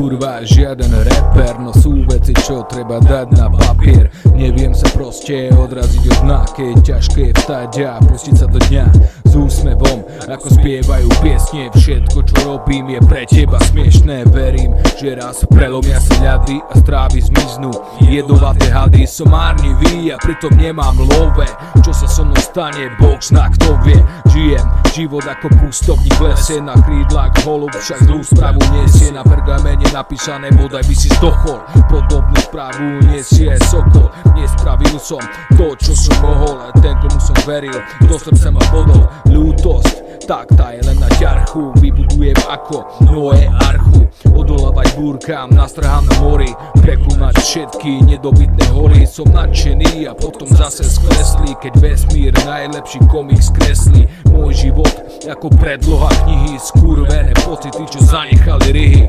kurva žiaden rapper, no sú veci, čo treba dať na papier. Neviem sa proste odraziť od dna, keď ťažké je vstať a pustiť sa do dňa s úsmevom, ako spievajú piesne. Všetko, čo robím, je pre teba smiešné. Verím, že raz prelomia sa ľady a strávy zmiznú jedovaté hady. Som márnivý a pritom nemám love. Čo sa so mnou stane, Boh zná, kto vie. Žijem život ako pustovník v lese, na krídlach holub však zlú správu nesie. Na pergamene napísané, bodaj by si zdochol. Podobnú správu nesie sokol. Nespravil som to, čo som mohol, ten, komu som veril, do srdca ma bodol. Ľútosť, tak tá je len na ťarchu. Vybudujem ako Noé archu. Odolávať búrkam, nastrhám na mori, prekonať všetky nedobytné hory. Som nadšený a potom zase skreslí, keď vesmír najlepší komik skreslí môj život ako predloha knihy. Skurvené pocity, čo zanechali ryhy.